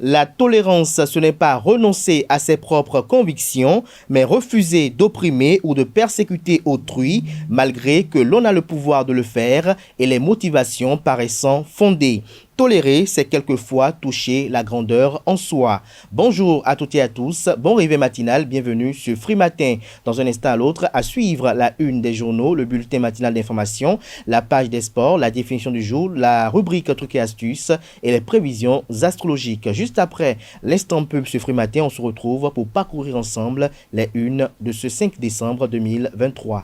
La tolérance, ce n'est pas renoncer à ses propres convictions, mais refuser d'opprimer ou de persécuter autrui, malgré que l'on a le pouvoir de le faire et les motivations paraissant fondées. Tolérer, c'est quelquefois toucher la grandeur en soi. Bonjour à toutes et à tous, bon réveil matinal, bienvenue sur Free Matin. Dans un instant à l'autre, à suivre la une des journaux, le bulletin matinal d'information, la page des sports, la définition du jour, la rubrique trucs et astuces et les prévisions astrologiques. Juste après l'instant pub sur Free Matin, on se retrouve pour parcourir ensemble les unes de ce 5 décembre 2023.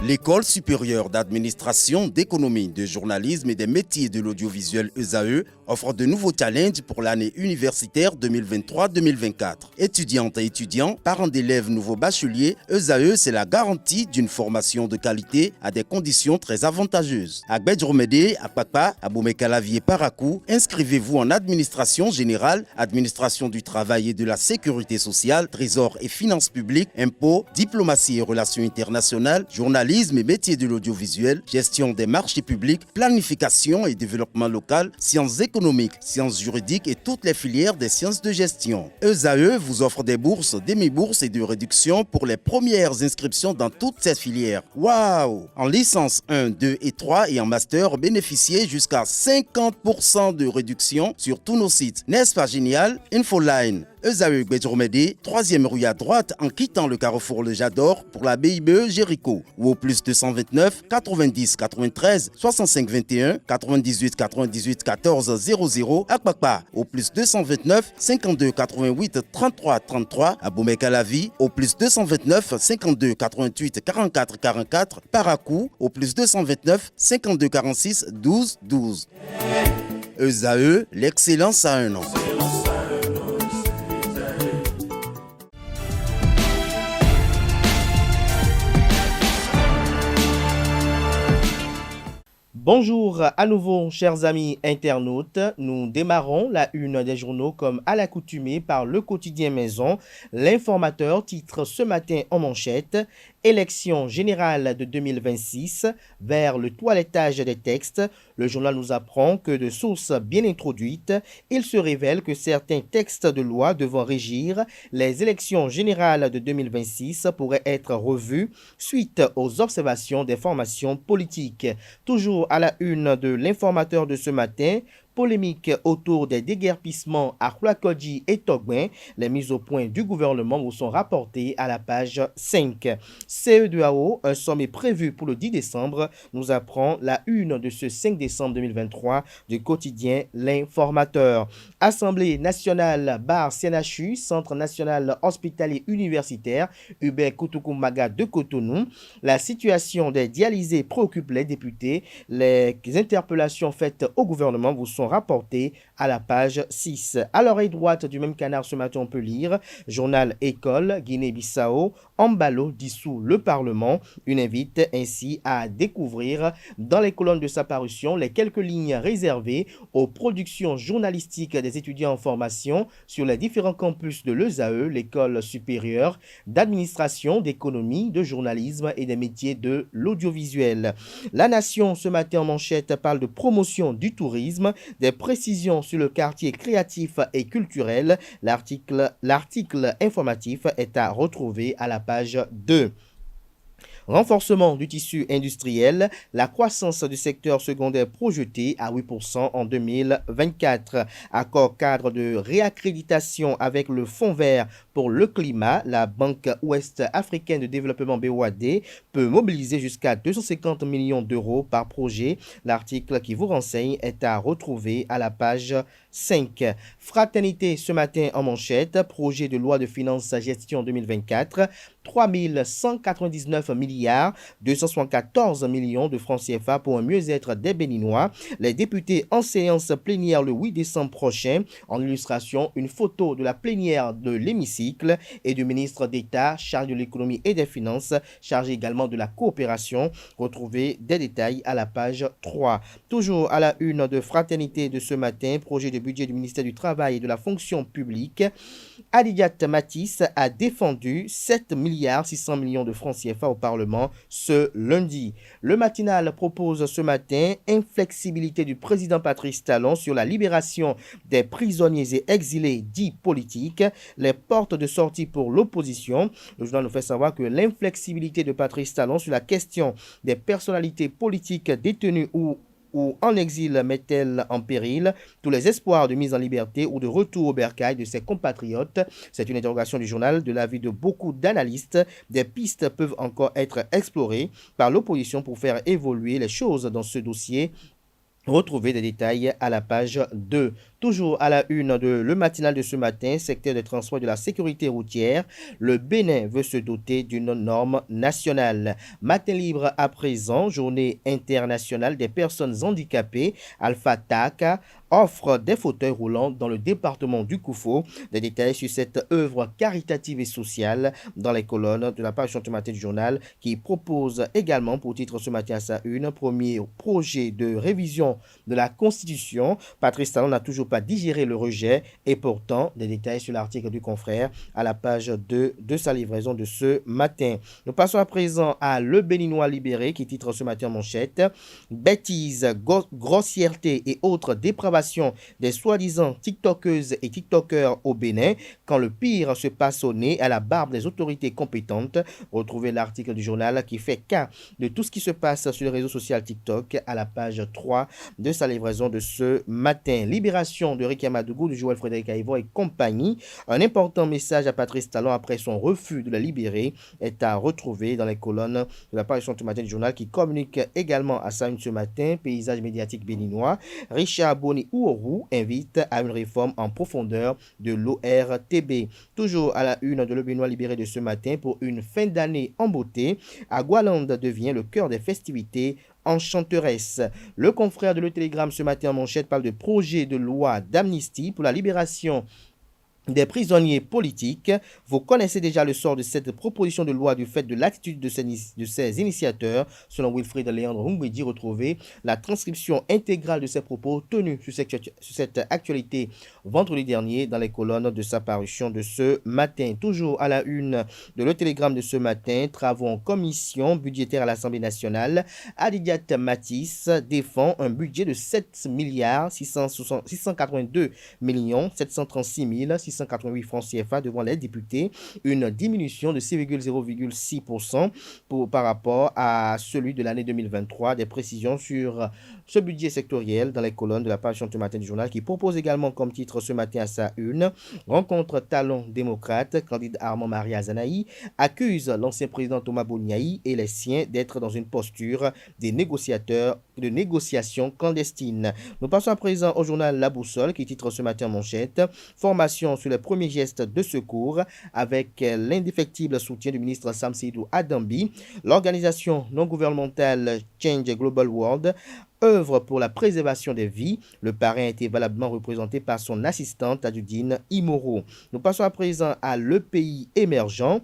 L'École supérieure d'administration, d'économie, de journalisme et des métiers de l'audiovisuel ESAE offre de nouveaux challenges pour l'année universitaire 2023-2024. Étudiantes et étudiants, parents d'élèves nouveaux bacheliers, ESAE, c'est la garantie d'une formation de qualité à des conditions très avantageuses. À Gbedjromede, à Papa, à Boumekalavi et Parakou, inscrivez-vous en administration générale, administration du travail et de la sécurité sociale, trésor et finances publiques, impôts, diplomatie et relations internationales, journalisme et métiers de l'audiovisuel, gestion des marchés publics, planification et développement local, sciences économiques, sciences juridiques et toutes les filières des sciences de gestion. ESAE vous offre des bourses, demi-bourses et de réductions pour les premières inscriptions dans toutes ces filières. Waouh! En licence 1, 2 et 3 et en master, bénéficiez jusqu'à 50% de réduction sur tous nos sites. N'est-ce pas génial? Infoline. ESAE Gbedjromede, 3e rue à droite en quittant le carrefour Le Jador pour la BIBE Jéricho ou au plus 229 90 93 65 21 98 98 14 00 à Kpakpa au plus 229 52 88 33 33 à Boumekalavi au plus 229 52 88 44 44 Parakou au plus 229 52 46 12 12. ESAE, l'excellence à un nom. Bonjour à nouveau, chers amis internautes. Nous démarrons la une des journaux comme à l'accoutumée par le quotidien Maison. L'informateur titre ce matin en manchette « Élection générale de 2026 vers le toilettage des textes ». Le journal nous apprend que de sources bien introduites, il se révèle que certains textes de loi devant régir les élections générales de 2026 pourraient être revus suite aux observations des formations politiques. Toujours à la une de l'informateur de ce matin, polémique autour des déguerpissements à Khouakodji et Togben. Les mises au point du gouvernement vous sont rapportées à la page 5. CE2AO, un sommet prévu pour le 10 décembre, nous apprend la une de ce 5 décembre 2023 du quotidien L'Informateur. Assemblée nationale Bar CNHU, Centre national hospitalier universitaire, Hubert Koutoukou-Maga de Cotonou. La situation des dialysés préoccupe les députés. Les interpellations faites au gouvernement vous sont rapportés à la page 6. À l'oreille droite du même canard ce matin, on peut lire Journal École, Guinée-Bissau, Ambalo dissout le Parlement. Une invite ainsi à découvrir dans les colonnes de sa parution les quelques lignes réservées aux productions journalistiques des étudiants en formation sur les différents campus de l'ESAE, l'école supérieure d'administration, d'économie, de journalisme et des métiers de l'audiovisuel. La Nation ce matin en manchette parle de promotion du tourisme, des précisions sur le quartier créatif et culturel. L'article informatif est à retrouver à la page 2. Renforcement du tissu industriel, la croissance du secteur secondaire projetée à 8% en 2024. Accord cadre de réaccréditation avec le Fonds vert pour le climat, la Banque ouest africaine de développement BOAD peut mobiliser jusqu'à 250 millions d'euros par projet. L'article qui vous renseigne est à retrouver à la page 5. Fraternité ce matin en manchette, projet de loi de finances gestion 2024, 3199 milliards 274 millions de francs CFA pour un mieux-être des Béninois. Les députés en séance plénière le 8 décembre prochain. En illustration, une photo de la plénière de l'hémicycle et du ministre d'État chargé de l'économie et des finances, chargé également de la coopération. Retrouvez des détails à la page 3. Toujours à la une de Fraternité de ce matin, projet de budget du ministère du Travail et de la fonction publique, Adidiat Matisse a défendu 7 milliards 600 millions de francs CFA au Parlement ce lundi. Le matinal propose ce matin inflexibilité du président Patrice Talon sur la libération des prisonniers et exilés dits politiques, les portes de sortie pour l'opposition. Le journal nous fait savoir que l'inflexibilité de Patrice Talon sur la question des personnalités politiques détenues ou en exil met-elle en péril tous les espoirs de mise en liberté ou de retour au bercail de ses compatriotes? C'est une interrogation du journal. De l'avis de beaucoup d'analystes, des pistes peuvent encore être explorées par l'opposition pour faire évoluer les choses dans ce dossier. Retrouvez des détails à la page 2. Toujours à la une de Le Matinal de ce matin, secteur des transports et de la sécurité routière, le Bénin veut se doter d'une norme nationale. Matin libre à présent, journée internationale des personnes handicapées, Alpha TAC offre des fauteuils roulants dans le département du Koufo. Des détails sur cette œuvre caritative et sociale dans les colonnes de la page ce matin du journal qui propose également pour titre ce matin à sa une, premier projet de révision de la Constitution. Patrice Talon n'a toujours pas digéré le rejet et pourtant des détails sur l'article du confrère à la page 2 de sa livraison de ce matin. Nous passons à présent à Le Béninois libéré qui titre ce matin en manchette bêtises, grossièreté et autres dépravations des soi-disant tiktokeuses et tiktokers au Bénin quand le pire se passe au nez à la barbe des autorités compétentes. Retrouvez l'article du journal qui fait cas de tout ce qui se passe sur le réseau social TikTok à la page 3 de sa livraison de ce matin. Libération de Ricky Amadougou, de Joël Frédéric Aïvo et compagnie. Un important message à Patrice Talon après son refus de la libérer est à retrouver dans les colonnes de la page ce matin du journal qui communique également à sa une ce matin. Paysage médiatique béninois. Richard Boni Ouourou invite à une réforme en profondeur de l'ORTB. Toujours à la une de Le Béninois libéré de ce matin pour une fin d'année en beauté. Agualande devient le cœur des festivités enchanteresse. Le confrère de Le Télégramme ce matin en manchette parle de projet de loi d'amnistie pour la libération des prisonniers politiques. Vous connaissez déjà le sort de cette proposition de loi du fait de l'attitude de ses initiateurs. Selon Wilfried Léandre Humbedi, retrouvez la transcription intégrale de ses propos tenus sur cette actualité vendredi dernier dans les colonnes de sa parution de ce matin. Toujours à la une de Le Télégramme de ce matin, travaux en commission budgétaire à l'Assemblée nationale. Adidiat Matisse défend un budget de 7 milliards 682 millions 736 688 francs CFA devant les députés, une diminution de 6,6% par rapport à celui de l'année 2023. Des précisions sur ce budget sectoriel dans les colonnes de la page ce matin du journal qui propose également comme titre ce matin à sa une, rencontre Talon démocrate, Candide Armand Maria Zanaï accuse l'ancien président Thomas Boniaï et les siens d'être dans une posture des négociateurs de négociations clandestines. Nous passons à présent au journal La Boussole qui titre ce matin en manchette, formation sur les premiers gestes de secours avec l'indéfectible soutien du ministre Sam Seydou Adambi. L'organisation non gouvernementale Change Global World œuvre pour la préservation des vies. Le parrain a été valablement représenté par son assistante Adudine Imoro. Nous passons à présent à Le Pays émergent.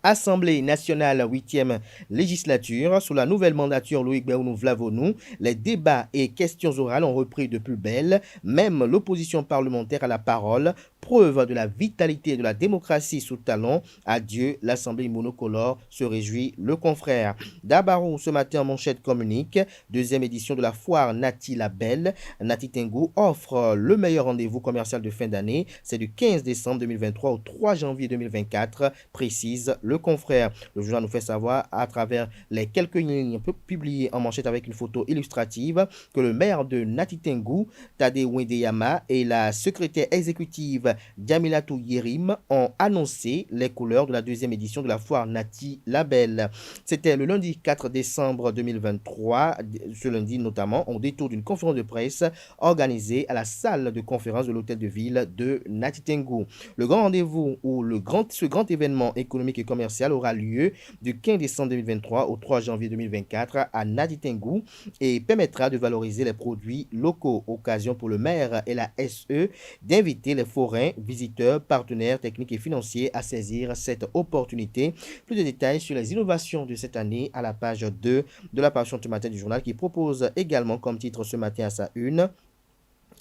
Assemblée nationale 8e législature, sous la nouvelle mandature Loïc Béounou Vlavonou, les débats et questions orales ont repris de plus belle. Même l'opposition parlementaire à la parole, preuve de la vitalité de la démocratie sous Talon. Adieu, l'Assemblée monocolore, se réjouit le confrère. Dabarou, ce matin en manchette communique, deuxième édition de la foire Nati la Belle. Nati Tengu offre le meilleur rendez-vous commercial de fin d'année. C'est du 15 décembre 2023 au 3 janvier 2024, précise le confrère. Le journal nous fait savoir à travers les quelques lignes publiées en manchette avec une photo illustrative que le maire de Nati Tengu, Tade Wendeyama, et la secrétaire exécutive Djamilatou Yerim ont annoncé les couleurs de la deuxième édition de la foire Nati la Belle. C'était le lundi 4 décembre 2023. Ce lundi notamment, au détour d'une conférence de presse organisée à la salle de conférence de l'hôtel de ville de Nati Tengu. Le grand rendez-vous ou ce grand événement économique et commercial aura lieu du 15 décembre 2023 au 3 janvier 2024 à Nati Tengu et permettra de valoriser les produits locaux. Occasion pour le maire et la SE d'inviter les forains, visiteurs, partenaires techniques et financiers à saisir cette opportunité. Plus de détails sur les innovations de cette année à la page 2 de la parution ce matin du journal qui propose également comme titre ce matin à sa une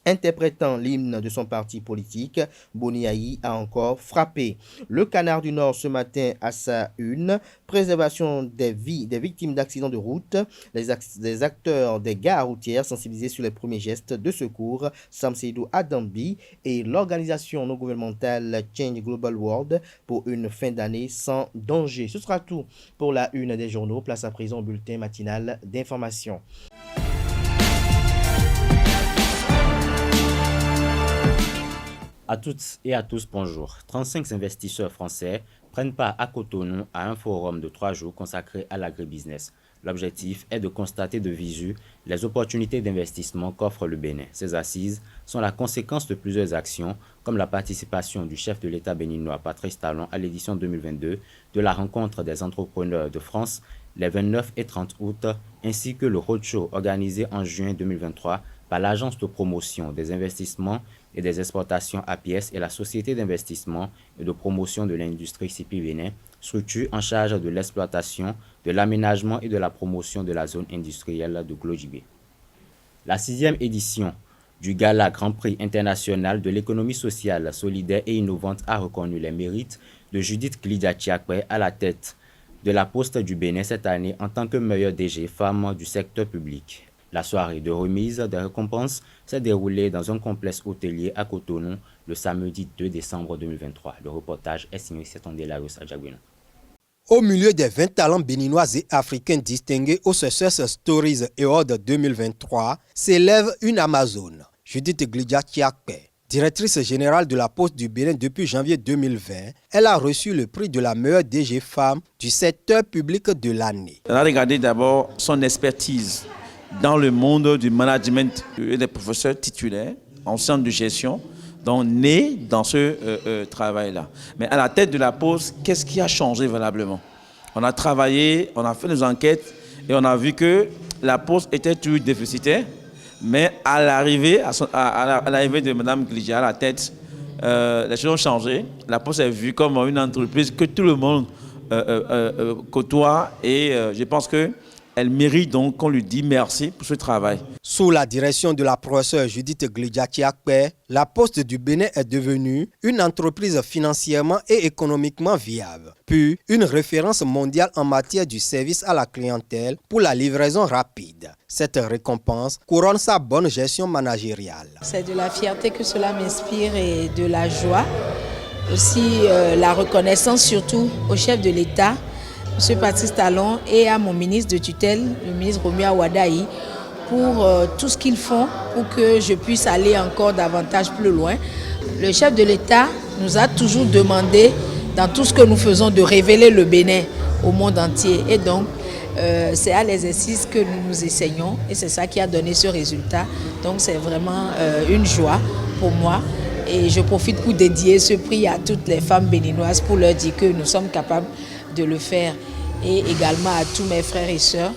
Interprétant l'hymne de son parti politique, Boni-Ayi a encore frappé. Le Canard du Nord ce matin à sa une, préservation des vies des victimes d'accidents de route, les acteurs des gares routières sensibilisés sur les premiers gestes de secours, Sam Seydou Adambi et l'organisation non gouvernementale Change Global World pour une fin d'année sans danger. Ce sera tout pour la une des journaux. Place à présent au bulletin matinal d'information. À toutes et à tous, bonjour. 35 investisseurs français prennent part à Cotonou à un forum de 3 jours consacré à l'agribusiness. L'objectif est de constater de visu les opportunités d'investissement qu'offre le Bénin. Ces assises sont la conséquence de plusieurs actions, comme la participation du chef de l'État béninois Patrice Talon à l'édition 2022 de la rencontre des entrepreneurs de France les 29 et 30 août, ainsi que le roadshow organisé en juin 2023 par l'Agence de promotion des investissements et des exportations APS et la Société d'investissement et de promotion de l'industrie CIPI Bénin, structure en charge de l'exploitation, de l'aménagement et de la promotion de la zone industrielle de Glodjibé. La 6e édition du Gala Grand Prix international de l'économie sociale, solidaire et innovante a reconnu les mérites de Judith Glidia-Tiakwe à la tête de la Poste du Bénin cette année en tant que meilleure DG femme du secteur public. La soirée de remise des récompenses s'est déroulée dans un complexe hôtelier à Cotonou le samedi 2 décembre 2023. Le reportage est signé Setondelaros Adjagouina. Au milieu des 20 talents béninois et africains distingués au Success Stories Award 2023, s'élève une Amazone, Judith Glidia-Tiakwe. Directrice générale de la Poste du Bénin depuis janvier 2020, elle a reçu le prix de la meilleure DG femme du secteur public de l'année. On a regardé d'abord son expertise dans le monde du management des professeurs titulaires en centre de gestion, donc nés dans ce travail-là. Mais à la tête de la Poste, qu'est-ce qui a changé valablement? On a travaillé, on a fait des enquêtes et on a vu que la Poste était toujours déficitaire, mais à l'arrivée de Mme Glidia à la tête, les choses ont changé. La Poste est vue comme une entreprise que tout le monde côtoie et je pense que elle mérite donc qu'on lui dise merci pour ce travail. Sous la direction de la professeure Judith Glidia-Tiakwe, la Poste du Bénin est devenue une entreprise financièrement et économiquement viable, puis une référence mondiale en matière du service à la clientèle pour la livraison rapide. Cette récompense couronne sa bonne gestion managériale. C'est de la fierté que cela m'inspire et de la joie. Aussi la reconnaissance surtout au chef de l'État, M. Patrice Talon, et à mon ministre de tutelle, le ministre Romeo Wadaï, pour tout ce qu'ils font pour que je puisse aller encore davantage plus loin. Le chef de l'État nous a toujours demandé, dans tout ce que nous faisons, de révéler le Bénin au monde entier. Et donc, c'est à l'exercice que nous essayons et c'est ça qui a donné ce résultat. Donc, c'est vraiment une joie pour moi. Et je profite pour dédier ce prix à toutes les femmes béninoises pour leur dire que nous sommes capables de le faire et également à tous mes frères et sœurs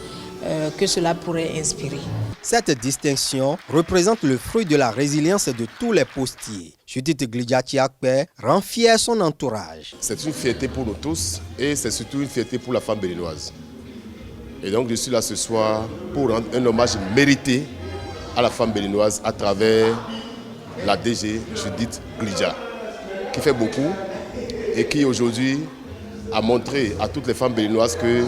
que cela pourrait inspirer. Cette distinction représente le fruit de la résilience de tous les postiers. Judith Glidia-Tiakwe rend fier son entourage. C'est une fierté pour nous tous et c'est surtout une fierté pour la femme béninoise. Et donc je suis là ce soir pour rendre un hommage mérité à la femme béninoise à travers la DG Judith Glidia, qui fait beaucoup et qui aujourd'hui a montré à toutes les femmes béninoises que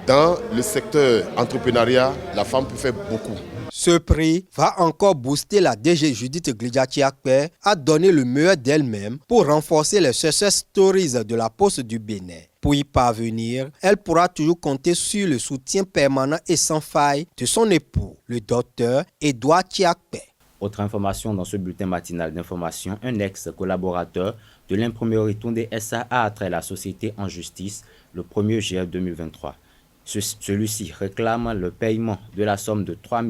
dans le secteur entrepreneuriat, la femme peut faire beaucoup. Ce prix va encore booster la DG Judith Glidia-Tiakwe à donner le meilleur d'elle-même pour renforcer les success stories de la Poste du Bénin. Pour y parvenir, elle pourra toujours compter sur le soutien permanent et sans faille de son époux, le docteur Edouard Tiakwe. Autre information dans ce bulletin matinal d'information, un ex-collaborateur de l'imprimerie Toundé SA a attrait la société en justice le 1er juillet 2023. Celui-ci réclame le paiement de la somme de 3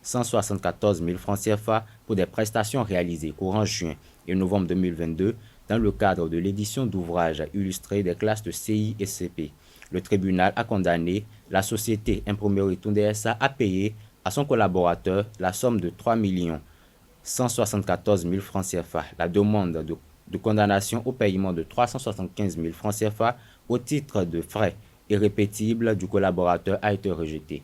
174 000 francs CFA pour des prestations réalisées courant juin et novembre 2022 dans le cadre de l'édition d'ouvrages illustrés des classes de CI et CP. Le tribunal a condamné la société Imprimerie Toundé SA à payer à son collaborateur la somme de 3 174 000 francs CFA. La demande de condamnation au paiement de 375 000 francs CFA au titre de frais irrépétibles du collaborateur a été rejetée.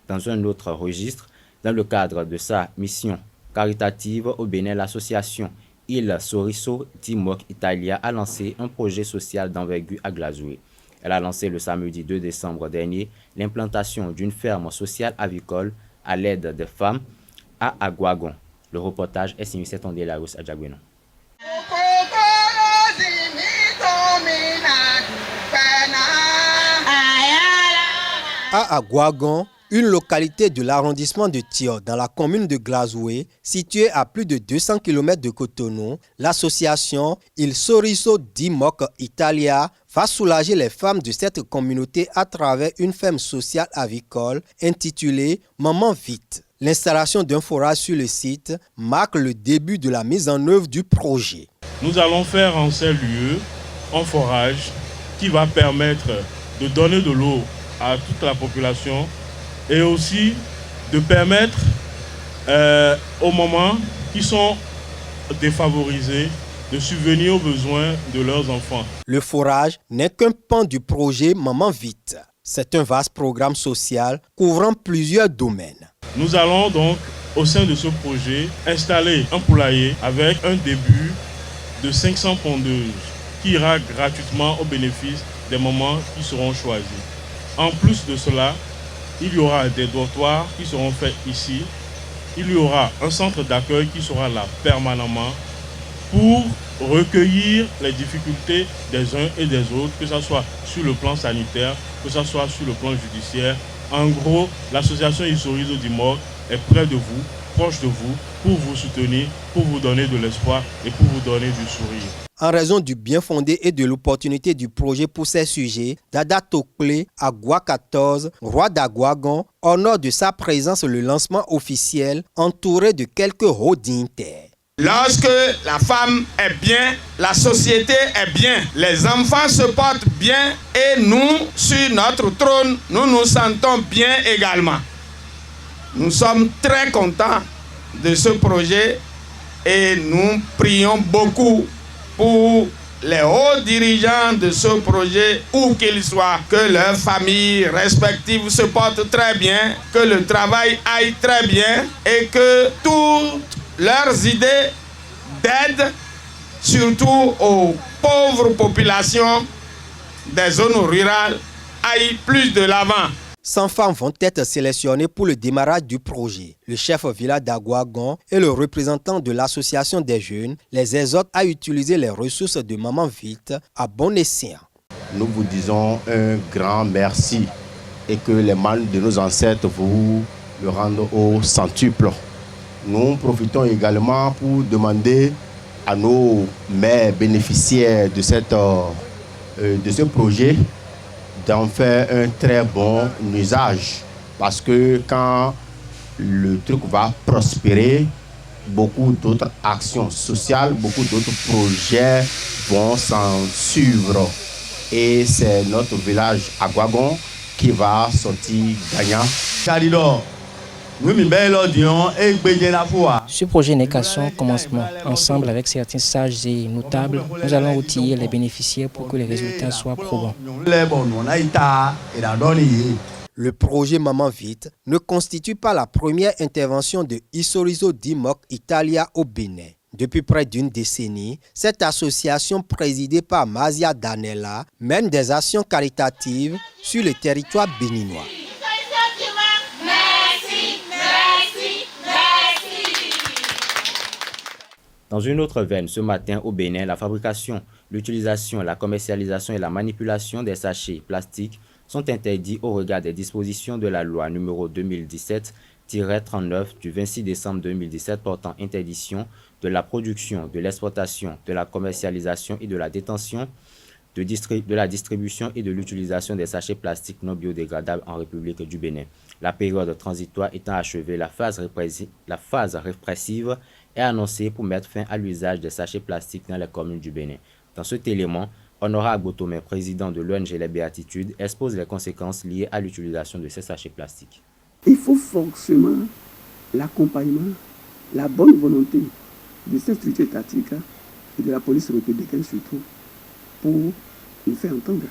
Dans un autre registre, dans le cadre de sa mission caritative au Bénin, l'association Il Sorriso di Moc Italia a lancé un projet social d'envergure à Glazoué. Elle a lancé le samedi 2 décembre dernier l'implantation d'une ferme sociale avicole à l'aide des femmes à Aguagon. Le reportage est signé Tondelaus à Djagouénon. À Aguagon, une localité de l'arrondissement de Thior dans la commune de Glazoué, située à plus de 200 km de Cotonou, l'association Il Sorriso di Moc Italia va soulager les femmes de cette communauté à travers une ferme sociale avicole intitulée Maman Vite. L'installation d'un forage sur le site marque le début de la mise en œuvre du projet. Nous allons faire en ces lieux un forage qui va permettre de donner de l'eau à toute la population et aussi de permettre aux mamans qui sont défavorisées de subvenir aux besoins de leurs enfants. Le forage n'est qu'un pan du projet Maman Vite. C'est un vaste programme social couvrant plusieurs domaines. Nous allons donc, au sein de ce projet, installer un poulailler avec un début de 500 pondeuses qui ira gratuitement au bénéfice des mamans qui seront choisies. En plus de cela, il y aura des dortoirs qui seront faits ici. Il y aura un centre d'accueil qui sera là permanemment pour recueillir les difficultés des uns et des autres, que ce soit sur le plan sanitaire, que ce soit sur le plan judiciaire. En gros, l'association Il Sorriso di Moc est près de vous, proche de vous, pour vous soutenir, pour vous donner de l'espoir et pour vous donner du sourire. En raison du bien fondé et de l'opportunité du projet pour ces sujets, Dada Tokle, Agua 14, roi d'Aguagon, honore de sa présence le lancement officiel entouré de quelques hauts dignitaires. Lorsque la femme est bien, la société est bien, les enfants se portent bien et nous, sur notre trône, nous nous sentons bien également. Nous sommes très contents de ce projet et nous prions beaucoup pour les hauts dirigeants de ce projet, où qu'ils soient, que leurs familles respectives se portent très bien, que le travail aille très bien et que toutes leurs idées d'aide, surtout aux pauvres populations des zones rurales, aillent plus de l'avant. 100 femmes vont être sélectionnées pour le démarrage du projet. Le chef village d'Aguagon et le représentant de l'association des jeunes les exhortent à utiliser les ressources de Maman Vite à bon escient. Nous vous disons un grand merci et que les mal de nos ancêtres vous le rendent au centuple. Nous profitons également pour demander à nos mères bénéficiaires de ce projet d'en faire un très bon usage. Parce que quand le truc va prospérer, beaucoup d'autres actions sociales, beaucoup d'autres projets vont s'en suivre. Et c'est notre village Aguagon qui va sortir gagnant. Ce projet n'est qu'à son commencement. Ensemble avec certains sages et notables, nous allons outiller les bénéficiaires pour que les résultats soient probants. Le projet Maman Vite ne constitue pas la première intervention de Il Sorriso di Moc Italia au Bénin. Depuis près d'une décennie, cette association présidée par Mazia Danella mène des actions caritatives sur le territoire béninois. Dans une autre veine, ce matin au Bénin, la fabrication, l'utilisation, la commercialisation et la manipulation des sachets plastiques sont interdits au regard des dispositions de la loi numéro 2017-39 du 26 décembre 2017 portant interdiction de la production, de l'exploitation, de la commercialisation et de la détention, de la distribution et de l'utilisation des sachets plastiques non biodégradables en République du Bénin. La période transitoire étant achevée, la phase répressive est annoncée pour mettre fin à l'usage des sachets plastiques dans les communes du Bénin. Dans cet élément, Honora Agbotomé, président de l'ONG Les Béatitudes, expose les conséquences liées à l'utilisation de ces sachets plastiques. Il faut forcément l'accompagnement, la bonne volonté de cette structure étatique et de la police républicaine surtout pour nous faire entendre.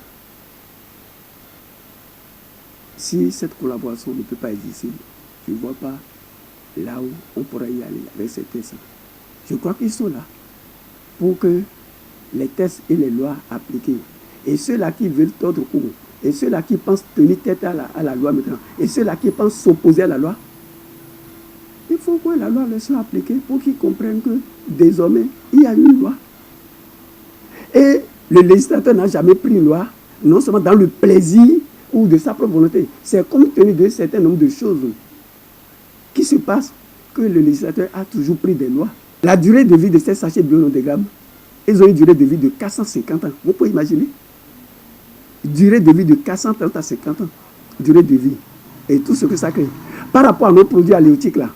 Si cette collaboration ne peut pas exister, je ne vois pas là où on pourra y aller avec ces tests. Je crois qu'ils sont là pour que les tests et les lois appliquées, et ceux-là qui veulent tordre court, et ceux-là qui pensent tenir tête à la loi maintenant, et ceux-là qui pensent s'opposer à la loi, il faut que la loi leur soit appliquée pour qu'ils comprennent que désormais, il y a une loi. Et le législateur n'a jamais pris une loi, non seulement dans le plaisir ou de sa propre volonté. C'est compte tenu de certain nombre de choses qui se passent que le législateur a toujours pris des lois. La durée de vie de ces sachets bio-non-dégradables, ils ont une durée de vie de 450 ans. Vous pouvez imaginer? Durée de vie de 430 à 50 ans. Durée de vie. Et tout ce que ça crée. Par rapport à nos produits halieutiques là,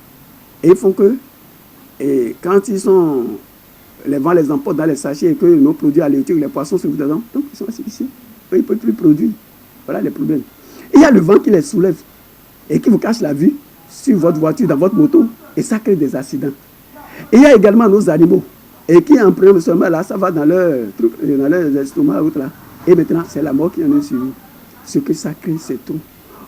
et ils font que, et quand ils sont, les vents les emportent dans les sachets et que nos produits halieutiques, les poissons se mettent dedans, donc ils sont asphyxiés. Ils ne peuvent plus produire. Voilà les problèmes. Et il y a le vent qui les soulève et qui vous cache la vue sur votre voiture, dans votre moto, et ça crée des accidents. Et il y a également nos animaux, et qui en prennent seulement là, ça va dans leur truc, dans leurs estomacs, autres là. Et maintenant, c'est la mort qui en est suivie. Ce que ça crée, c'est tout.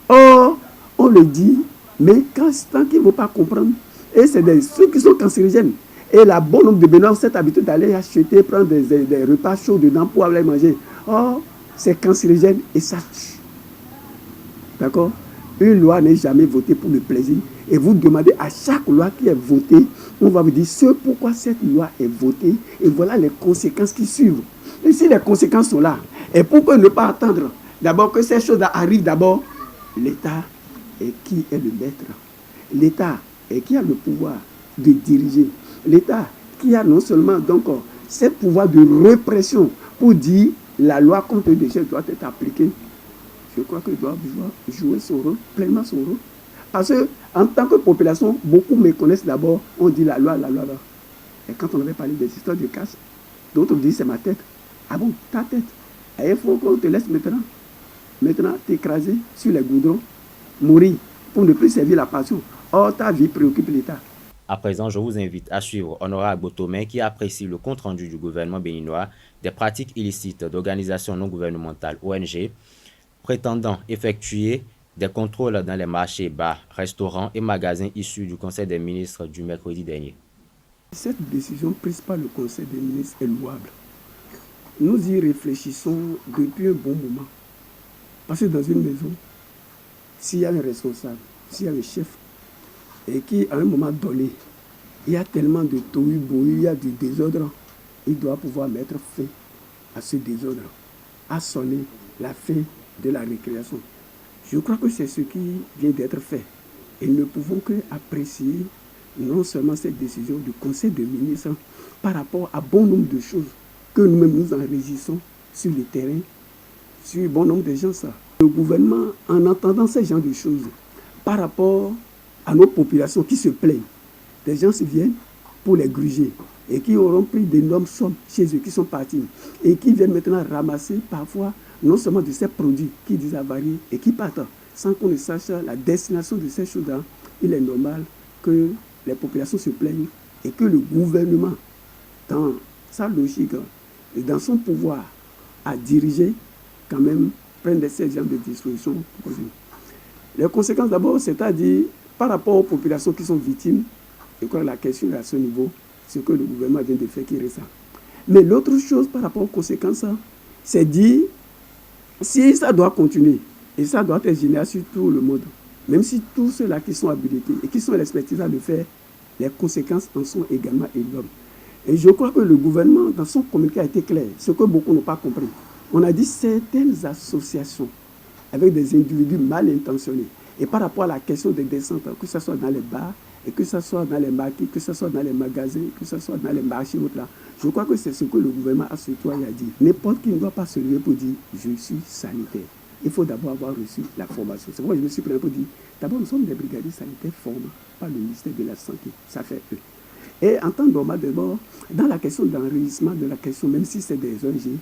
Or, on le dit, mais tant qu'ils ne vont pas comprendre, et c'est ceux qui sont cancérigènes. Et la bonne nombre de Béninois ont cette habitude d'aller acheter, prendre des repas chauds dedans pour aller manger. Or, c'est cancérigène et ça tue. D'accord? Une loi n'est jamais votée pour le plaisir. Et vous demandez à chaque loi qui est votée, on va vous dire ce pourquoi cette loi est votée. Et voilà les conséquences qui suivent. Et si les conséquences sont là, et pourquoi ne pas attendre d'abord que ces choses arrivent d'abord? L'État est qui est le maître. L'État est qui a le pouvoir de diriger. L'État qui a non seulement donc ce pouvoir de répression pour dire la loi contre les déchets doit être appliquée. Je crois qu'il doit jouer son rôle, pleinement son rôle. Parce qu'en tant que population, beaucoup me connaissent d'abord, on dit la loi. Et quand on avait parlé des histoires de casse, d'autres disent c'est ma tête. Ah bon, ta tête. Et il faut qu'on te laisse maintenant t'écraser sur les goudrons, mourir pour ne plus servir la passion. Or, ta vie préoccupe l'État. À présent, je vous invite à suivre Honorable Botomé qui apprécie le compte-rendu du gouvernement béninois des pratiques illicites d'organisations non gouvernementales ONG prétendant effectuer des contrôles dans les marchés, bars, restaurants et magasins issus du Conseil des ministres du mercredi dernier. Cette décision prise par le Conseil des ministres est louable. Nous y réfléchissons depuis un bon moment. Parce que dans une maison, s'il y a un responsable, s'il y a un chef, et qui, à un moment donné, il y a tellement de tohu-bohu, il y a du désordre, il doit pouvoir mettre fin à ce désordre, à sonner la fin de la récréation. Je crois que c'est ce qui vient d'être fait. Et nous ne pouvons qu'apprécier non seulement cette décision du Conseil des ministres par rapport à bon nombre de choses que nous-mêmes nous enregistrons sur le terrain, sur bon nombre de gens. Le gouvernement, en entendant ces genres de choses, par rapport à nos populations qui se plaignent, des gens se viennent pour les gruger et qui auront pris d'énormes sommes chez eux, qui sont partis et qui viennent maintenant ramasser parfois non seulement de ces produits qui disent avariés et qui partent sans qu'on ne sache la destination de ces choses-là. Il est normal que les populations se plaignent et que le gouvernement, dans sa logique et dans son pouvoir à diriger, quand même, prenne ces genres de dispositions. Les conséquences d'abord, c'est-à-dire par rapport aux populations qui sont victimes, je crois que la question est à ce niveau, ce que le gouvernement vient de faire qui reste. Mais l'autre chose par rapport aux conséquences, c'est dire si ça doit continuer, et ça doit être généré sur tout le monde, même si tous ceux-là qui sont habilités et qui sont l'expertise à le faire, les conséquences en sont également énormes. Et je crois que le gouvernement, dans son communiqué, a été clair, ce que beaucoup n'ont pas compris. On a dit certaines associations avec des individus mal intentionnés. Et par rapport à la question des descentes, que ce soit dans les bars, et que ce soit dans les markets, que ce soit dans les magasins, que ce soit dans les marchés, là, je crois que c'est ce que le gouvernement a surtout à dire. N'importe qui ne doit pas se lever pour dire « je suis sanitaire ». Il faut d'abord avoir reçu la formation. C'est pourquoi je me suis pris pour dire « d'abord, nous sommes des brigadiers sanitaires formés par le ministère de la Santé ». Ça fait eux. Et en temps normal, d'abord, dans la question d'enregistrement de la question, même si c'est des ONG,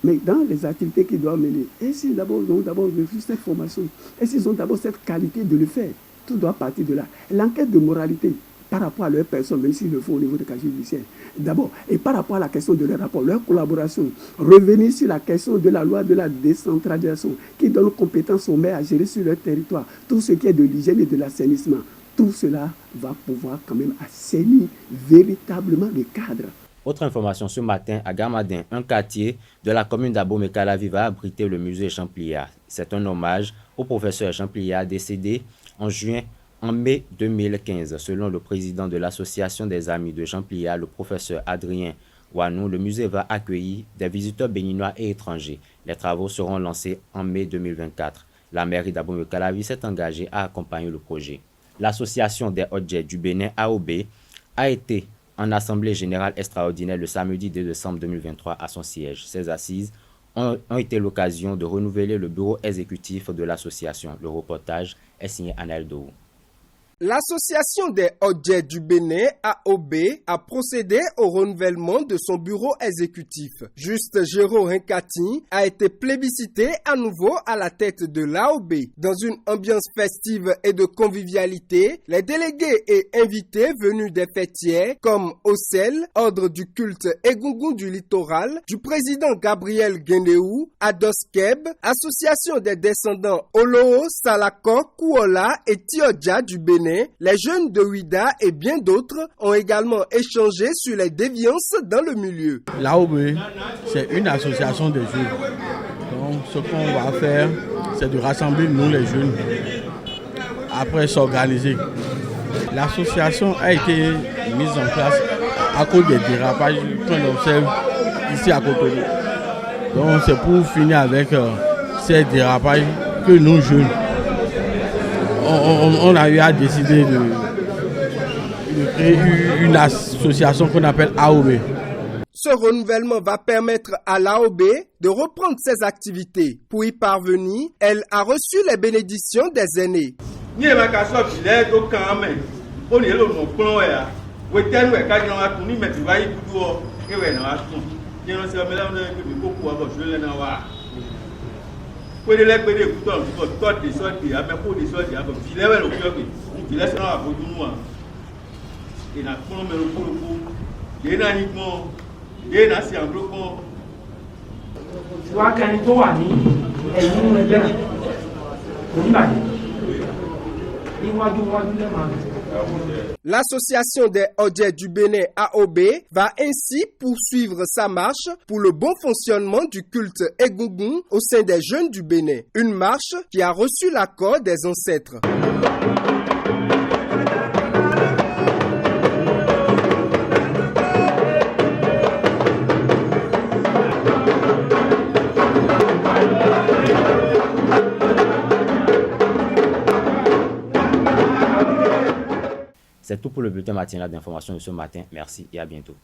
mais dans les activités qu'ils doivent mener, et s'ils ont d'abord reçu cette formation, et s'ils ont d'abord cette qualité de le faire, tout doit partir de là. L'enquête de moralité par rapport à leur personne, même s'ils le font au niveau de casier judiciaire, d'abord, et par rapport à la question de leur rapport, leur collaboration, revenir sur la question de la loi de la décentralisation qui donne compétence aux maires à gérer sur leur territoire tout ce qui est de l'hygiène et de l'assainissement. tout cela va pouvoir quand même assainir véritablement le cadre. Autre information ce matin, à Gamadin, un quartier de la commune d'Abomey-Calavi va abriter le musée Champlia. C'est un hommage au professeur Champlia décédé en mai 2015. Selon le président de l'association des amis de Champlia, le professeur Adrien Wanou, le musée va accueillir des visiteurs béninois et étrangers. Les travaux seront lancés en mai 2024. La mairie d'Abomey-Calavi s'est engagée à accompagner le projet. L'association des Odjets du Bénin, AOB, a été en assemblée générale extraordinaire le samedi 2 décembre 2023 à son siège. Ces assises ont été l'occasion de renouveler le bureau exécutif de l'association. Le reportage est signé Anaël Dou. L'association des Odjets du Bénin, AOB, a procédé au renouvellement de son bureau exécutif. Juste Géraud Hinkati a été plébiscité à nouveau à la tête de l'AOB. Dans une ambiance festive et de convivialité, les délégués et invités venus des fêtières comme Ocel, ordre du culte Egungun du littoral, du président Gabriel Guénéou, Adoskeb, association des descendants Oloo, Salako, Kouola et Tiodja du Bénin, les jeunes de Ouida et bien d'autres ont également échangé sur les déviances dans le milieu. L'AOB, c'est une association de jeunes. Donc, ce qu'on va faire, c'est de rassembler nous les jeunes, après s'organiser. L'association a été mise en place à cause des dérapages qu'on observe ici à Cotonou. Donc, c'est pour finir avec ces dérapages que nous jeunes, on a eu à décider de créer une association qu'on appelle AOB. Ce renouvellement va permettre à l'AOB de reprendre ses activités. Pour y parvenir, elle a reçu les bénédictions des aînés. L'association des Odjets du Bénin AOB va ainsi poursuivre sa marche pour le bon fonctionnement du culte Egungun au sein des jeunes du Bénin. Une marche qui a reçu l'accord des ancêtres. C'est tout pour le bulletin matinal d'information de ce matin. Merci et à bientôt.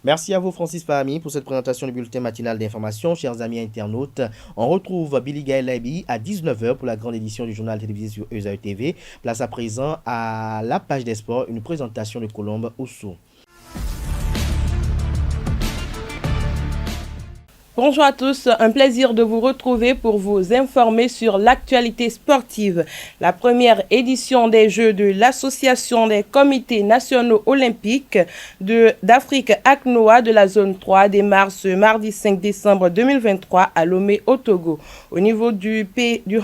Merci à vous Francis Fahmi pour cette présentation du bulletin matinal d'information. Chers amis internautes, on retrouve Billy Gaël Labi à 19h pour la grande édition du journal télévisé sur ESAE TV. Place à présent à la page des sports, une présentation de Colombe Oussou. Bonjour à tous, un plaisir de vous retrouver pour vous informer sur l'actualité sportive. La première édition des Jeux de l'Association des comités nationaux olympiques d'Afrique ACNOA de la zone 3 démarre ce mardi 5 décembre 2023 à Lomé au Togo. Au niveau du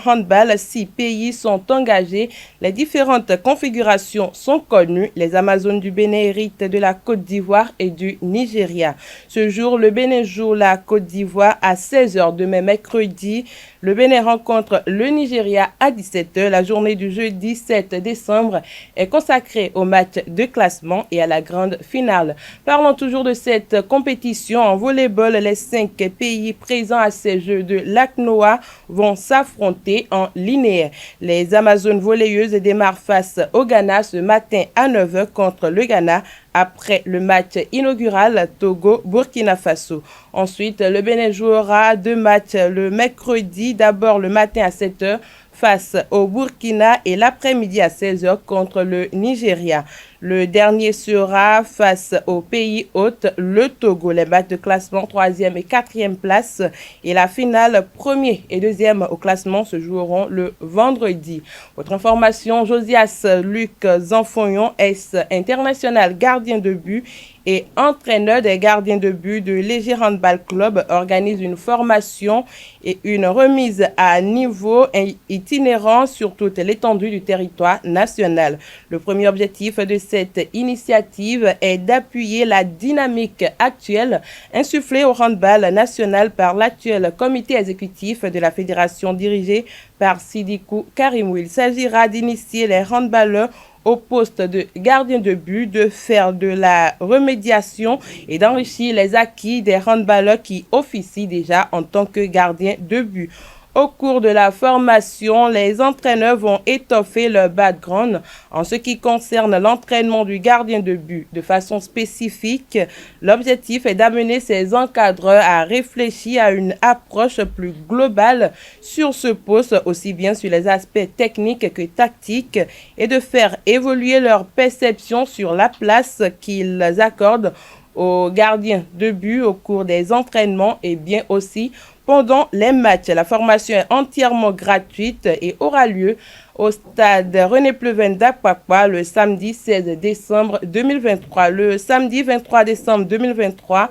handball, 6 pays sont engagés. Les différentes configurations sont connues. Les Amazones du Bénin héritent de la Côte d'Ivoire et du Nigeria. Ce jour, le Bénin joue la Côte d'Ivoire à 16h demain mercredi. Le Bénin rencontre le Nigeria à 17h. La journée du jeudi 7 décembre est consacrée au match de classement et à la grande finale. Parlons toujours de cette compétition en volleyball. Les 5 pays présents à ces Jeux de l'ACNOA vont s'affronter en linéaire. Les Amazones volleyeuses démarrent face au Ghana ce matin à 9h contre le Ghana après le match inaugural Togo-Burkina Faso. Ensuite, le Bénin jouera 2 matchs le mercredi, d'abord le matin à 7h face au Burkina et l'après-midi à 16h contre le Nigeria. Le dernier sera face au pays hôte, le Togo. Les matchs de classement 3e et 4e place et la finale 1er et 2e au classement se joueront le vendredi. Autre information, Josias Luc Zanfoyon, ex-international gardien de but et entraîneur des gardiens de but de Léger Handball Club, organise une formation et une remise à niveau itinérant sur toute l'étendue du territoire national. Le premier objectif de cette initiative est d'appuyer la dynamique actuelle insufflée au handball national par l'actuel comité exécutif de la fédération dirigé par Sidikou Karimou. Il s'agira d'initier les handballeurs au poste de gardien de but, de faire de la remédiation et d'enrichir les acquis des handballeurs qui officient déjà en tant que gardiens de but. Au cours de la formation, les entraîneurs vont étoffer leur background en ce qui concerne l'entraînement du gardien de but. De façon spécifique, l'objectif est d'amener ces encadreurs à réfléchir à une approche plus globale sur ce poste, aussi bien sur les aspects techniques que tactiques, et de faire évoluer leur perception sur la place qu'ils accordent aux gardiens de but au cours des entraînements et bien aussi pendant les matchs. La formation est entièrement gratuite et aura lieu au stade René Pleven d'Apakwa le samedi 16 décembre 2023. Le samedi 23 décembre 2023,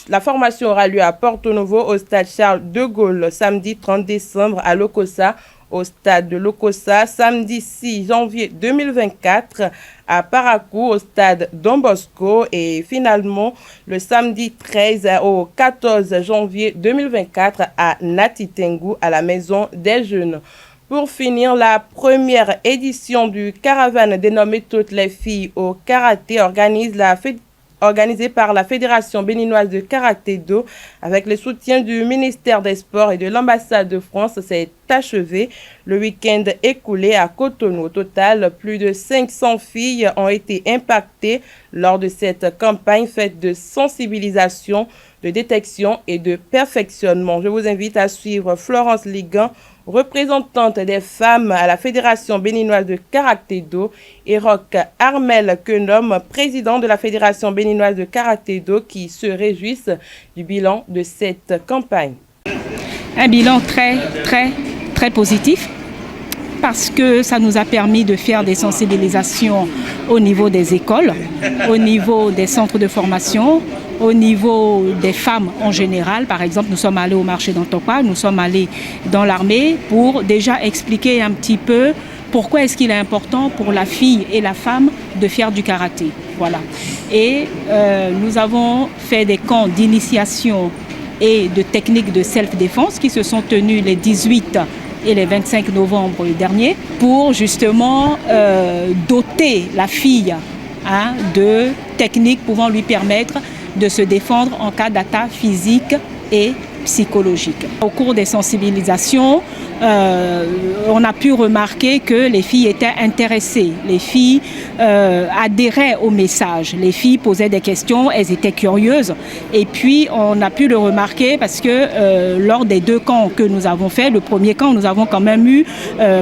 la formation aura lieu à Porto Novo au stade Charles de Gaulle. Le samedi 30 décembre à Lokossa au stade de Lokossa. Samedi 6 janvier 2024 à Parakou au stade Don Bosco et finalement le samedi 13 au 14 janvier 2024 à Natitengu à la Maison des Jeunes. Pour finir, la première édition du caravane dénommée Toutes les filles au karaté organisée par la Fédération béninoise de karaté-do avec le soutien du ministère des Sports et de l'ambassade de France s'est achevée le week-end écoulé à Cotonou. Au total, plus de 500 filles ont été impactées lors de cette campagne faite de sensibilisation, de détection et de perfectionnement. Je vous invite à suivre Florence Ligan, représentante des femmes à la Fédération béninoise de karaté-do, et Roch Armel Kenom, président de la Fédération béninoise de karaté-do, qui se réjouissent du bilan de cette campagne. Un bilan très positif parce que ça nous a permis de faire des sensibilisations au niveau des écoles, au niveau des centres de formation, au niveau des femmes en général. Par exemple, nous sommes allés au marché d'Antokwa, nous sommes allés dans l'armée pour déjà expliquer un petit peu pourquoi est-ce qu'il est important pour la fille et la femme de faire du karaté. Voilà. Et nous avons fait des camps d'initiation et de techniques de self-défense qui se sont tenus les 18 et les 25 novembre dernier pour justement doter la fille de techniques pouvant lui permettre de se défendre en cas d'attaque physique et psychologique. Au cours des sensibilisations, on a pu remarquer que les filles étaient intéressées, les filles adhéraient au message, les filles posaient des questions, elles étaient curieuses. Et puis on a pu le remarquer parce que lors des deux camps que nous avons fait, le premier camp, nous avons quand même eu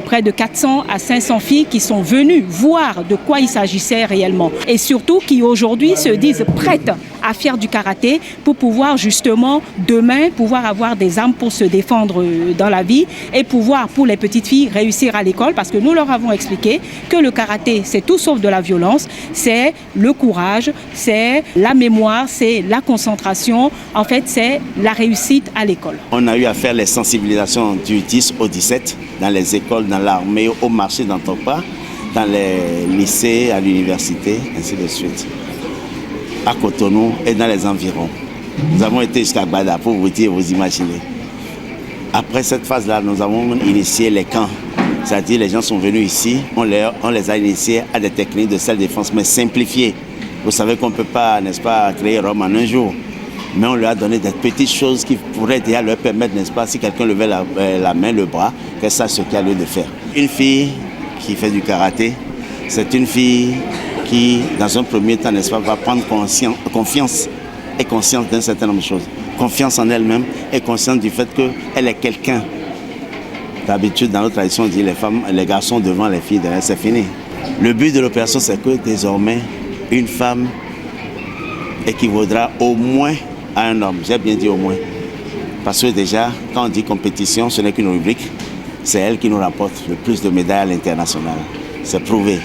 près de 400 à 500 filles qui sont venues voir de quoi il s'agissait réellement. Et surtout qui aujourd'hui se disent prêtes à faire du karaté pour pouvoir justement demain pouvoir avoir des armes pour se défendre dans la vie et pouvoir pour les petites filles réussir à l'école parce que nous leur avons expliqué que le karaté c'est tout sauf de la violence, c'est le courage, c'est la mémoire, c'est la concentration, en fait c'est la réussite à l'école. On a eu à faire les sensibilisations du 10 au 17 dans les écoles, dans l'armée, au marché d'Antokwa, dans les lycées, à l'université, ainsi de suite, à Cotonou et dans les environs. Nous avons été jusqu'à Bada pour vous dire, vous imaginez. Après cette phase-là, nous avons initié les camps. C'est-à-dire les gens sont venus ici, on les a initiés à des techniques de self-défense, mais simplifiées. Vous savez qu'on ne peut pas, n'est-ce pas, créer Rome en un jour. Mais on leur a donné des petites choses qui pourraient déjà leur permettre, n'est-ce pas, si quelqu'un levait la main, le bras, qu'elle sache ce qu'il y a lieu de faire. Une fille qui fait du karaté, c'est une fille qui, dans un premier temps, n'est-ce pas, va prendre confiance et conscience d'un certain nombre de choses. Confiance en elle-même et conscience du fait qu'elle est quelqu'un. D'habitude, dans notre tradition, on dit les femmes, les garçons devant les filles derrière, c'est fini. Le but de l'opération, c'est que désormais, une femme équivaudra au moins à un homme. J'ai bien dit au moins. Parce que déjà, quand on dit compétition, ce n'est qu'une rubrique. C'est elle qui nous rapporte le plus de médailles à l'international. C'est prouvé.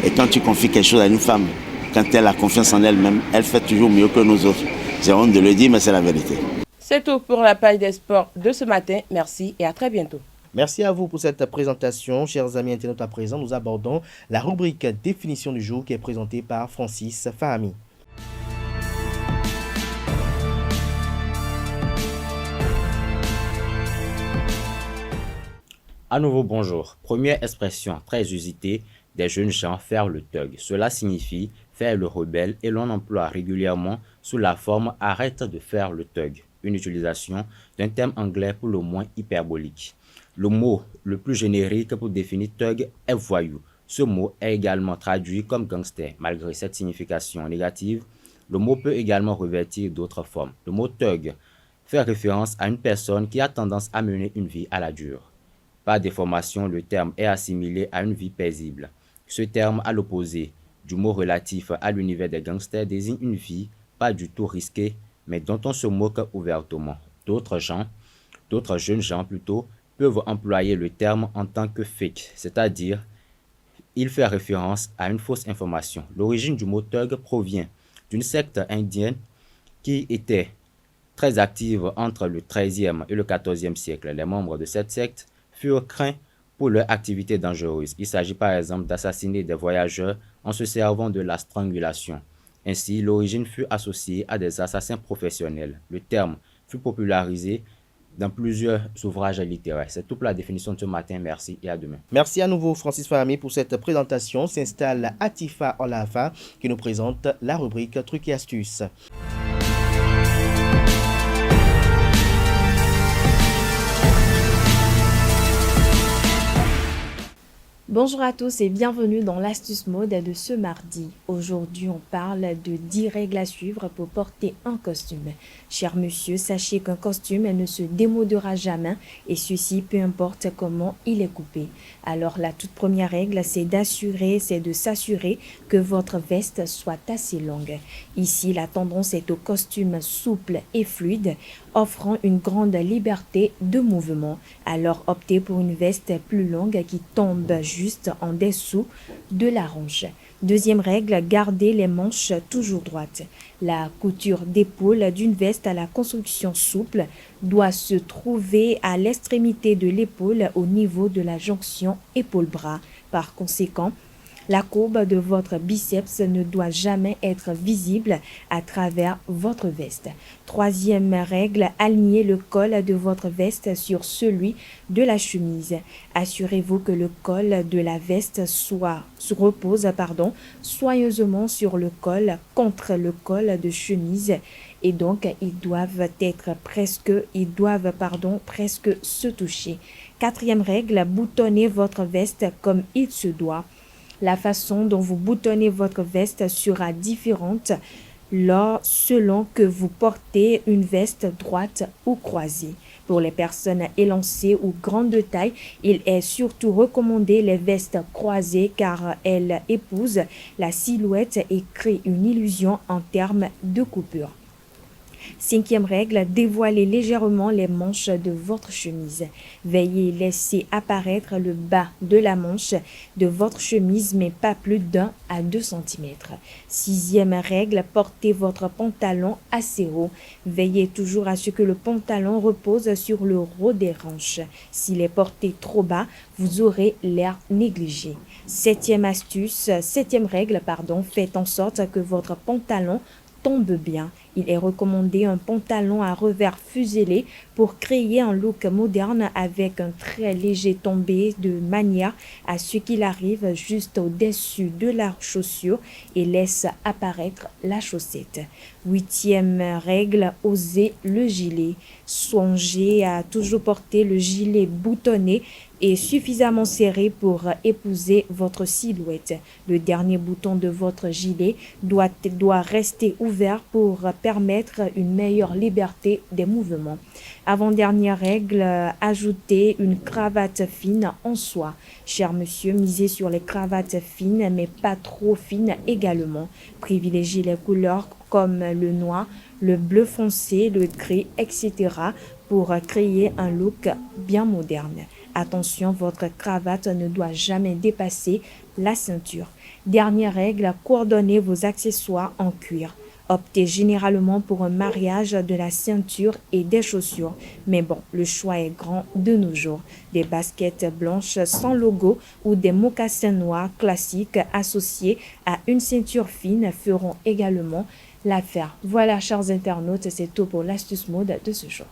Et quand tu confies quelque chose à une femme, quand elle a confiance en elle-même, elle fait toujours mieux que nous autres. J'ai honte de le dire, mais c'est la vérité. C'est tout pour la page des sports de ce matin. Merci et à très bientôt. Merci à vous pour cette présentation. Chers amis internautes, à présent, nous abordons la rubrique définition du jour qui est présentée par Francis Fahami. À nouveau, bonjour. Première expression très usitée des jeunes gens, faire le thug. Cela signifie faire le rebelle et l'on emploie régulièrement sous la forme arrête de faire le thug. Une utilisation d'un terme anglais pour le moins hyperbolique. Le mot le plus générique pour définir thug est voyou. Ce mot est également traduit comme gangster. Malgré cette signification négative, le mot peut également revêtir d'autres formes. Le mot thug fait référence à une personne qui a tendance à mener une vie à la dure. Par déformation, le terme est assimilé à une vie paisible. Ce terme, à l'opposé du mot relatif à l'univers des gangsters, désigne une vie pas du tout risquée, mais dont on se moque ouvertement. D'autres jeunes gens plutôt, peuvent employer le terme en tant que fake, c'est-à-dire il fait référence à une fausse information. L'origine du mot thug provient d'une secte indienne qui était très active entre le XIIIe et le XIVe siècle. Les membres de cette secte furent craints pour leur activité dangereuse. Il s'agit par exemple d'assassiner des voyageurs en se servant de la strangulation. Ainsi, l'origine fut associée à des assassins professionnels. Le terme fut popularisé dans plusieurs ouvrages littéraires. C'est toute la définition de ce matin. Merci et à demain. Merci à nouveau Francis Fahami pour cette présentation. S'installe Atifa Olafa qui nous présente la rubrique Trucs et astuces. Bonjour à tous et bienvenue dans l'astuce mode de ce mardi. Aujourd'hui, on parle de 10 règles à suivre pour porter un costume. Cher monsieur, sachez qu'un costume ne se démodera jamais et ceci peu importe comment il est coupé. Alors la toute première règle, c'est de s'assurer que votre veste soit assez longue. Ici, la tendance est au costume souple et fluide, offrant une grande liberté de mouvement. Alors optez pour une veste plus longue qui tombe juste en dessous de la hanche. Deuxième règle, gardez les manches toujours droites. La couture d'épaule d'une veste à la construction souple doit se trouver à l'extrémité de l'épaule au niveau de la jonction épaule-bras. Par conséquent, la courbe de votre biceps ne doit jamais être visible à travers votre veste. Troisième règle, alignez le col de votre veste sur celui de la chemise. Assurez-vous que le col de la veste repose soigneusement sur le col contre le col de chemise et donc ils doivent presque se toucher. Quatrième règle, boutonnez votre veste comme il se doit. La façon dont vous boutonnez votre veste sera différente selon que vous portez une veste droite ou croisée. Pour les personnes élancées ou grandes de taille, il est surtout recommandé les vestes croisées car elles épousent la silhouette et créent une illusion en termes de coupure. Cinquième règle, dévoilez légèrement les manches de votre chemise. Veillez laisser apparaître le bas de la manche de votre chemise, mais pas plus d'1 à 2 cm. Sixième règle, portez votre pantalon assez haut. Veillez toujours à ce que le pantalon repose sur le haut des hanches. S'il est porté trop bas, vous aurez l'air négligé. Septième règle, faites en sorte que votre pantalon tombe bien. Il est recommandé un pantalon à revers fuselé pour créer un look moderne avec un très léger tombé de manière à ce qu'il arrive juste au-dessus de la chaussure et laisse apparaître la chaussette. Huitième règle, osez le gilet. Songez à toujours porter le gilet boutonné et suffisamment serré pour épouser votre silhouette. Le dernier bouton de votre gilet doit rester ouvert pour permettre une meilleure liberté des mouvements. Avant-dernière règle, ajouter une cravate fine en soie. Cher monsieur, misez sur les cravates fines, mais pas trop fines également. Privilégiez les couleurs comme le noir, le bleu foncé, le gris, etc. pour créer un look bien moderne. Attention, votre cravate ne doit jamais dépasser la ceinture. Dernière règle, coordonnez vos accessoires en cuir. Optez généralement pour un mariage de la ceinture et des chaussures. Mais bon, le choix est grand de nos jours. Des baskets blanches sans logo ou des mocassins noirs classiques associés à une ceinture fine feront également l'affaire. Voilà, chers internautes, c'est tout pour l'astuce mode de ce jour.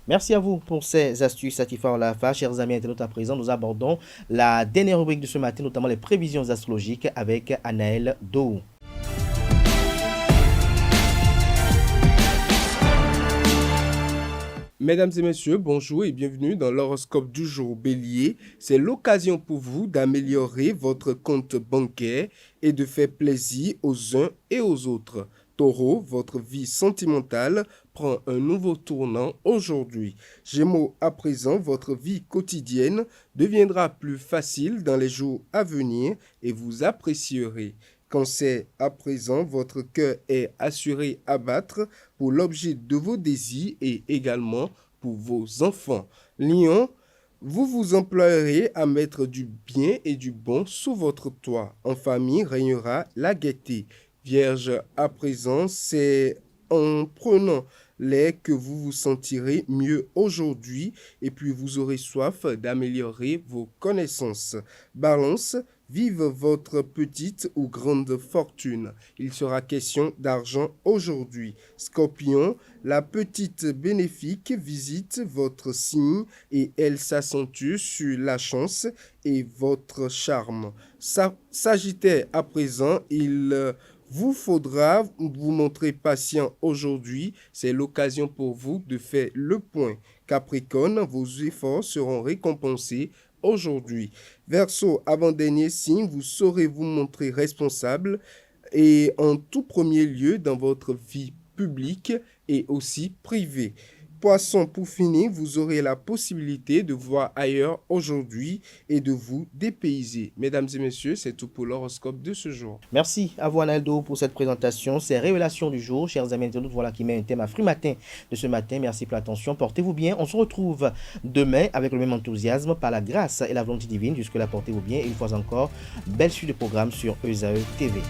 Merci à vous pour ces astuces satisfaisant la face. Chers amis internautes, à présent, nous abordons la dernière rubrique de ce matin, notamment les prévisions astrologiques avec Anaël Dou. Mesdames et messieurs, bonjour et bienvenue dans l'horoscope du jour Bélier. C'est l'occasion pour vous d'améliorer votre compte bancaire et de faire plaisir aux uns et aux autres. Taureau, votre vie sentimentale prend un nouveau tournant aujourd'hui. Gémeaux, à présent, votre vie quotidienne deviendra plus facile dans les jours à venir et vous apprécierez. Cancer, à présent, votre cœur est assuré à battre pour l'objet de vos désirs et également pour vos enfants. Lion, vous vous emploierez à mettre du bien et du bon sous votre toit. En famille régnera la gaieté. Vierge, à présent, c'est en prenant l'air que vous vous sentirez mieux aujourd'hui et puis vous aurez soif d'améliorer vos connaissances. Balance, vive votre petite ou grande fortune. Il sera question d'argent aujourd'hui. Scorpion, la petite bénéfique visite votre signe et elle s'accentue sur la chance et votre charme. Sagittaire, à présent, il vous faudra vous montrer patient aujourd'hui. C'est l'occasion pour vous de faire le point. Capricorne, vos efforts seront récompensés aujourd'hui. Verseau, avant-dernier signe, vous saurez vous montrer responsable et en tout premier lieu dans votre vie publique et aussi privée. Poisson, pour finir, vous aurez la possibilité de voir ailleurs aujourd'hui et de vous dépayser. Mesdames et messieurs, c'est tout pour l'horoscope de ce jour. Merci à vous, Analdo, pour cette présentation. C'est Révélation du jour. Chers amis internautes, voilà qui met un thème à Free Matin de ce matin. Merci pour l'attention. Portez-vous bien. On se retrouve demain avec le même enthousiasme par la grâce et la volonté divine. Jusque-là, portez-vous bien. Et une fois encore, belle suite de programmes sur ESAE TV.